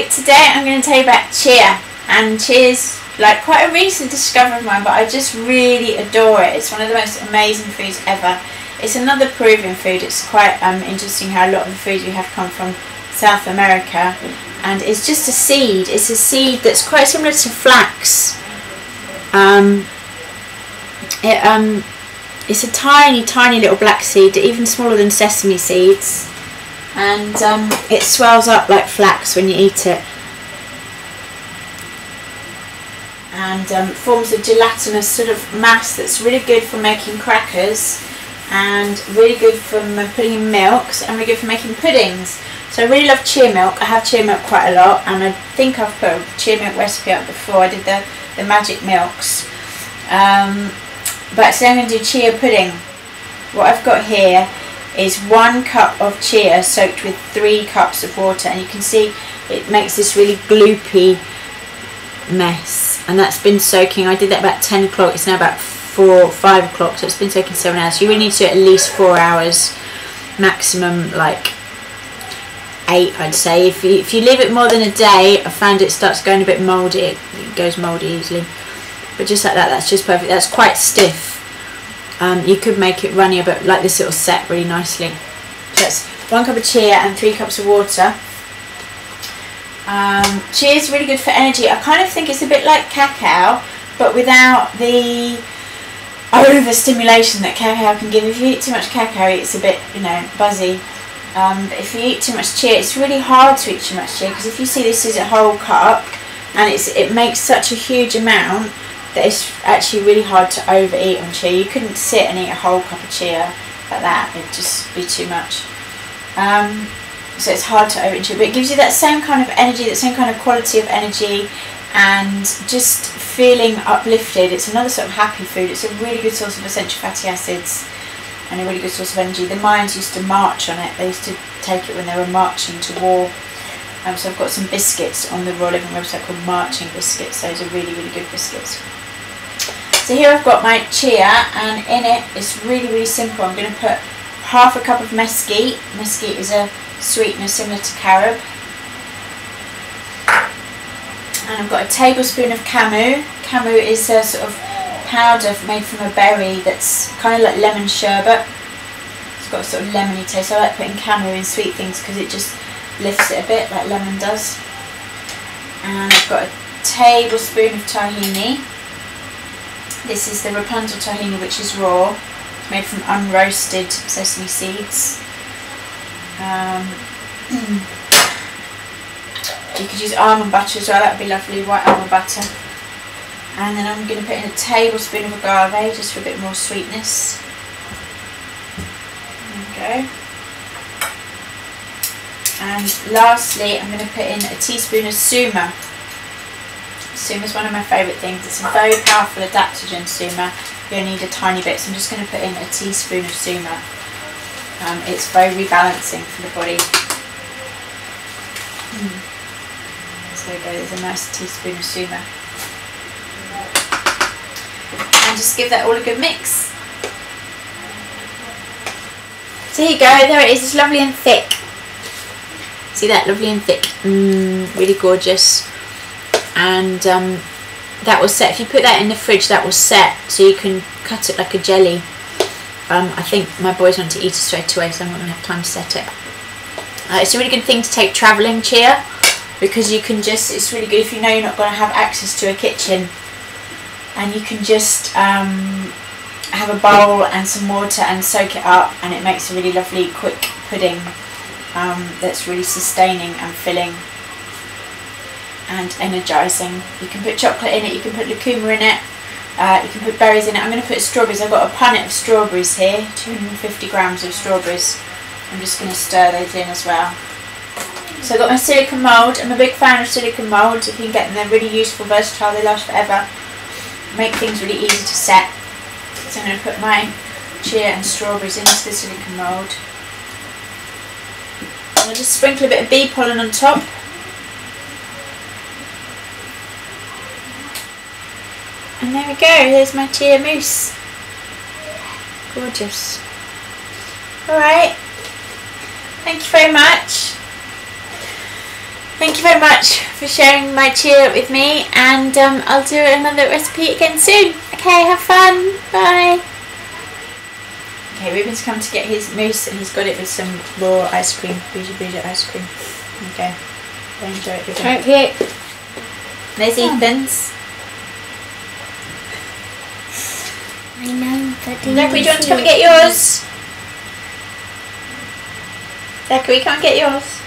today I'm going to tell you about chia, and chia's like quite a recent discovery of mine, but I just really adore it. It's one of the most amazing foods ever. It's another Peruvian food. It's quite interesting how a lot of the foods we have come from South America, and it's just a seed. It's a seed that's quite similar to flax. It's a tiny little black seed, even smaller than sesame seeds, and it swells up like flax when you eat it, and forms a gelatinous sort of mass that's really good for making crackers, and really good for putting in milks, and really good for making puddings. So I really love chia milk. I have chia milk quite a lot, and I think I've put a chia milk recipe up before. I did the magic milks. But today I'm going to do chia pudding. What I've got here is 1 cup of chia soaked with 3 cups of water, and you can see it makes this really gloopy mess, and that's been soaking. I did that about 10 o'clock. It's now about 5 o'clock, so it's been soaking 7 hours. So you really need to do it at least 4 hours, maximum like 8, I'd say. If you leave it more than a day, I found it starts going a bit mouldy. It goes mouldy easily. But just like that, that's just perfect. That's quite stiff. You could make it runnier, but like this, it'll set really nicely. So that's 1 cup of chia and 3 cups of water. Chia is really good for energy. I kind of think it's a bit like cacao, but without the overstimulation that cacao can give. If you eat too much cacao, it's a bit, buzzy. But if you eat too much chia, it's really hard to eat too much chia, because if you see, this is a whole cup, and it makes such a huge amount that it's actually really hard to overeat on chia. You couldn't sit and eat a whole cup of chia like that. It'd just be too much. So it's hard to overeat chia, but it gives you that same kind of energy, that same kind of quality of energy, and just feeling uplifted. It's another sort of happy food. It's a really good source of essential fatty acids and a really good source of energy. The Mayans used to march on it. They used to take it when they were marching to war. So I've got some biscuits on the Royal Living website called marching biscuits. Those are really good biscuits. So here I've got my chia, and in it it's really simple. I'm going to put half a cup of mesquite. Mesquite is a sweetener similar to carob. And I've got a tablespoon of camu. Camu is a sort of powder made from a berry that's kind of like lemon sherbet. It's got a sort of lemony taste. I like putting camu in sweet things because it just lifts it a bit like lemon does. And I've got a tablespoon of tahini. This is the Rapunzel tahini, which is raw. It's made from unroasted sesame seeds. You could use almond butter as well, that would be lovely, white almond butter. And then I'm going to put in a tablespoon of agave just for a bit more sweetness. There we go. And lastly, I'm going to put in a teaspoon of suma. Suma is one of my favourite things. It's a very powerful adaptogen, suma. You only need a tiny bit, so I'm just going to put in a teaspoon of suma. It's very rebalancing for the body. So there we go, there's a nice teaspoon of suma. And just give that all a good mix. So here you go, there it is, it's lovely and thick. See that, lovely and thick, really gorgeous. And that will set. If you put that in the fridge, that will set, so you can cut it like a jelly. I think my boys want to eat it straight away, so I'm not going to have time to set it. It's a really good thing to take travelling, chia, because you can just, it's really good if you know you're not going to have access to a kitchen, and you can just have a bowl and some water and soak it up, and it makes a really lovely quick pudding that's really sustaining and filling and energising. You can put chocolate in it, you can put lucuma in it, you can put berries in it. I'm going to put strawberries. I've got a punnet of strawberries here, 250 grams of strawberries. I'm just going to stir those in as well. So I've got my silicone mould. I'm a big fan of silicone moulds. If you can get them, they're really useful, versatile, they last forever. Make things really easy to set. So I'm going to put my chia and strawberries into the silicone mould. And I'll just sprinkle a bit of bee pollen on top. And there we go, here's my chia mousse. Gorgeous. Alright, thank you very much. Thank you very much for sharing my chia with me, and I'll do another recipe again soon. Okay, have fun. Bye. Okay, Ruben's come to get his mousse, and he's got it with some raw ice cream, bougie ice cream. Okay, enjoy it, Ruben. Thank you. There's Ethan's. I know, but Zachary, do you want to come and get yours? Zachary, come and get yours.